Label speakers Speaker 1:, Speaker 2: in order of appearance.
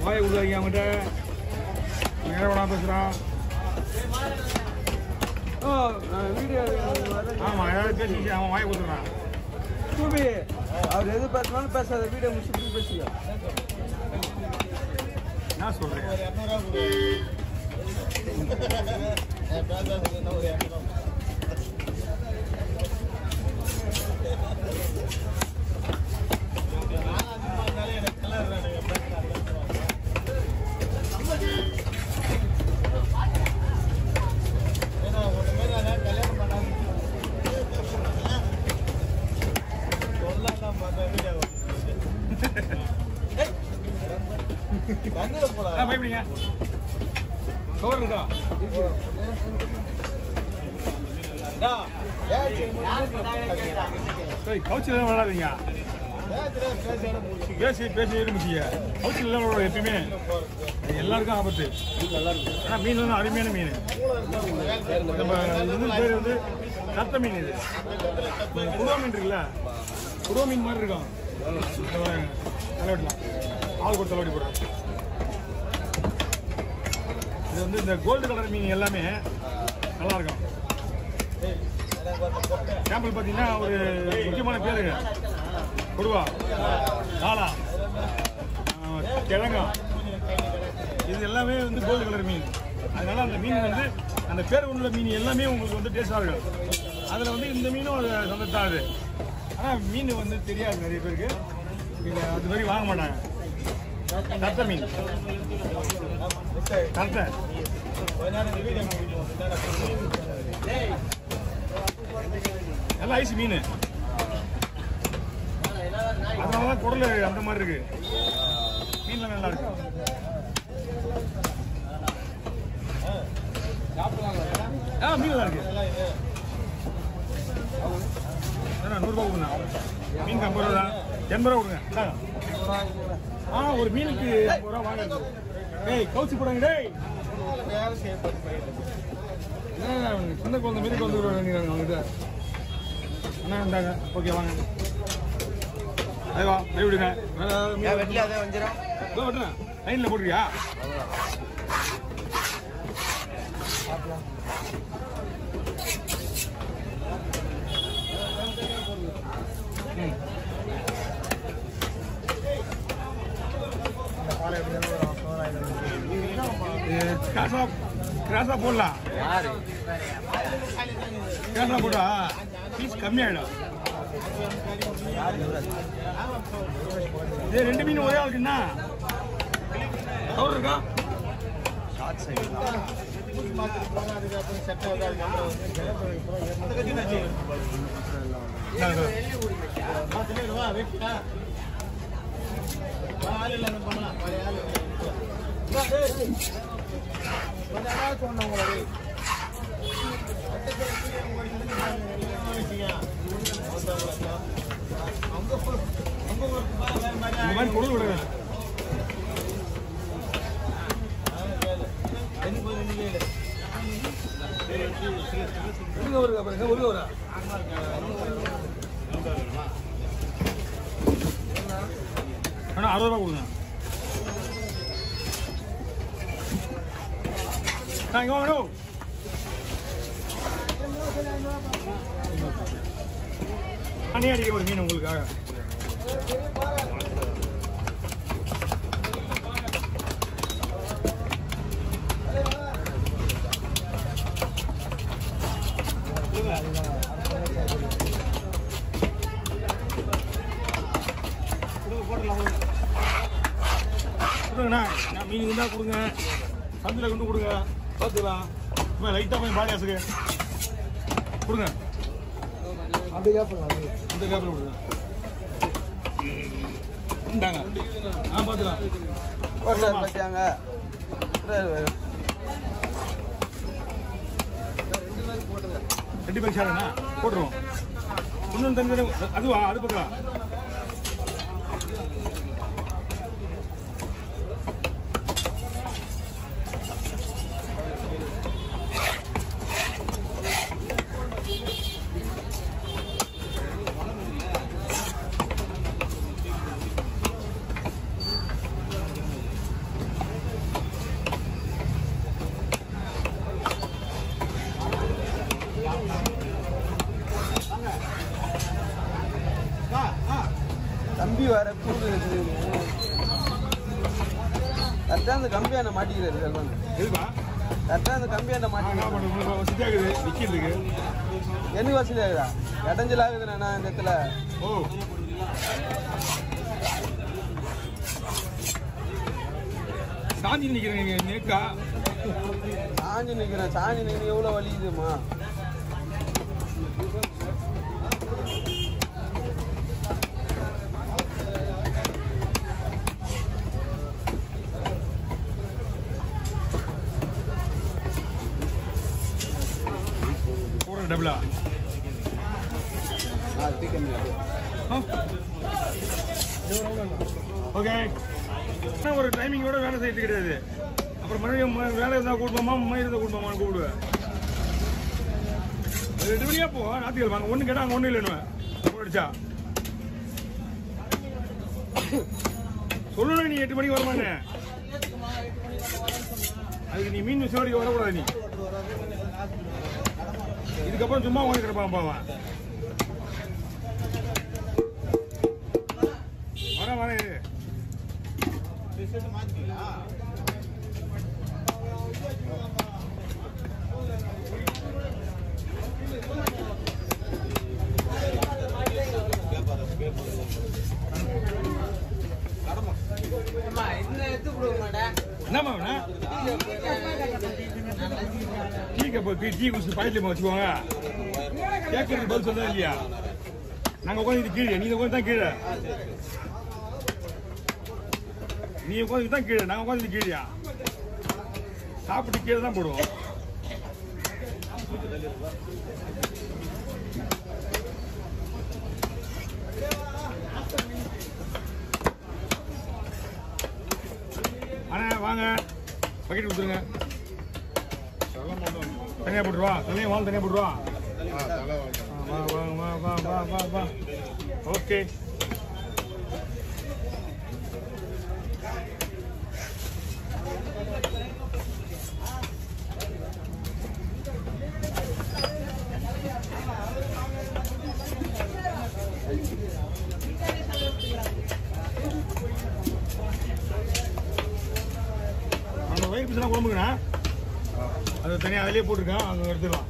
Speaker 1: வாயை கொடுத்தாங்க அவங்ககிட்ட நேரம் பேசுகிறான்.
Speaker 2: வீடியோ
Speaker 1: ஆமாம் ஏதாவது பேசிச்சு அவன் வாயை கொடுத்துறான்.
Speaker 2: தூபி அவர் எது பேசினாலும் பேசாத, வீடியோ முடிச்சுட்டு பேசியா.
Speaker 1: நான் சொல்கிறேன் பயப்படிங்க. கவர் இருக்கா? கவுச்சில விளாடாதீங்க. பேசி முடிச்சிங்க. கவுச்சில விளாட எப்பயுமே எல்லாருக்கும் ஆபத்து. ஆனால் மீன் வந்து அருமையான மீன். நம்ம இது பேர் வந்து கத்த மீன். இது குருவா மீன் இருக்குல்ல, குருவா மீன் மாதிரி இருக்கும். தலைவட்டலாம் ஆள் கொடுத்து தலைவட்டி போடுறோம். இது வந்து இந்த கோல்டு கலர் மீன் எல்லாமே நல்லா இருக்கும். சாம்பிள் பார்த்தீங்கன்னா ஒரு முக்கியமான பேருங்க கொடுவா, காளா, கிழங்கா, இது எல்லாமே வந்து கோல்டு கலர் மீன். அதனால அந்த மீன் வந்து அந்த பேர் உள்ள மீன் எல்லாமே உங்களுக்கு வந்து டேஸ்டாக இருக்கும். அதில் வந்து இந்த மீனும் அது சொந்தத்தாது. ஆனால் மீன் வந்து தெரியாது நிறைய பேருக்கு, இதை அது மாதிரி வாங்க மாட்டாங்க. கத்த மீன் கத்த எல்லாம் ஐஸ் மீன். அதனாலதான் குடல் அந்த மாதிரி இருக்கு. மீன்லாம் நல்லா இருக்கு. மீன் நல்லா இருக்கு. 100 ரூபா கொடுங்க. மீன் 50 ரூபா தான். 80 ரூபா கொடுங்க. ஒரு மீனுக்கு 50 ரூபா வாங்க. டேய் கவுச்சி போடுங்க. டேய் சின்ன குழந்தை மாரி கொண்டு வருவாங்க அவங்ககிட்ட. அண்ணா இருந்தாங்க. ஓகே வாங்க. அதுவா கை விடுங்க. வெட்டுறேன். லைனில் போட்டுருக்கியா? கிராஸா போடலாம். கிராஸா போட்டா பீஸ் கம்மியாயிடும். இது 2 மீன் ஒரே ஆளுக்குன்னா கவர் இருக்கா? இந்த மாதிரி கொடுக்க விடுங்க. ஆனால் 60 ரூபா கொடுங்க. இங்கே வாங்கணும். அணி அடிக்க ஒரு மீன் உங்களுக்காக. கொடுங்கண்ணா. மீன் இருந்தால் கொடுங்க. சந்தில் கொண்டு கொடுங்க. பார்த்துக்கலாம். இப்போ லைட்டாக கொஞ்சம் பாலியாசுக்கு கொடுங்க. அந்த கேப்பில் கொடுங்க. இந்தாங்க. பார்த்துக்கலாம்.
Speaker 2: பார்த்தியாங்க.
Speaker 1: ரெண்டு பேர் ஷேருண்ணா போட்டுருவோம். இன்னொன்று தண்ணி அதுவா அது பார்க்கலாம்.
Speaker 2: கரெக்டாக அந்த கம்பியாண்ட மாட்டிக்கிறாரு செல்வன்.
Speaker 1: எதுப்பா
Speaker 2: கரெக்டாக அந்த கம்பியாண்ட மாட்டிக்கிறாரு.
Speaker 1: வசதி ஆகுது நிக்கிறதுக்கு.
Speaker 2: எனக்கு வசதி ஆகுதா? இடைஞ்சல் ஆகுதுண்ணா இந்த இடத்துல.
Speaker 1: ஓ சாஞ்சி நிக்கிறேங்க நேக்கா.
Speaker 2: சாஞ்சி நிற்கிறேன் எவ்வளோ வலிக்குதுமா?
Speaker 1: டபுளா ஓகே. ஒரு டைமிங்கோட வேலை செய்யறது கிடையாது. அப்புறம் மறுபடியும் வேலை இருந்தால் கூட்டுவோமா மழை இருந்தால் கூட்டுவோமான்னு கூப்பிடுவேன். 2 மணியா போ ராத்திரி வாங்க. ஒன்று கேட்டால் அங்கே ஒன்றும் இல்லைன்னு அடிச்சா சொல்லணும். நீ 8 மணிக்கு வருமானே அதுக்கு நீ மீன் விசாரிக்க வரக்கூடாது. நீ இதுக்கப்புறம் சும்மா உட்காந்துக்கிறப்பான் பாவன். வரேன் என்னம்மா டீ கப்பு டீ குடிச்சு பாக்கெட்ல வச்சுக்கோங்க. கேட்கறதுக்கு பதில் சொல்றா இல்லையா? நாங்க உட்காந்து கீழே, நீங்க உட்காந்து தான் கீழே. நீ உட்காந்து தான் கீழே, நாங்க உட்காந்து கீழே. சாப்பிட்டு கீழே தான் போடுவோம். அண்ணா வாங்க, பக்கெட் கொடுத்துருங்க. தனியாக போட்டுருவா, தனியாக வாங்க, தனியாக போட்டுருவா. வா. ஓகே. அந்த வயிறு பிசா குழம்புங்கண்ணா, அது தனியாக அதிலே போட்டிருக்கேன், அங்கே எடுத்துடலாம்.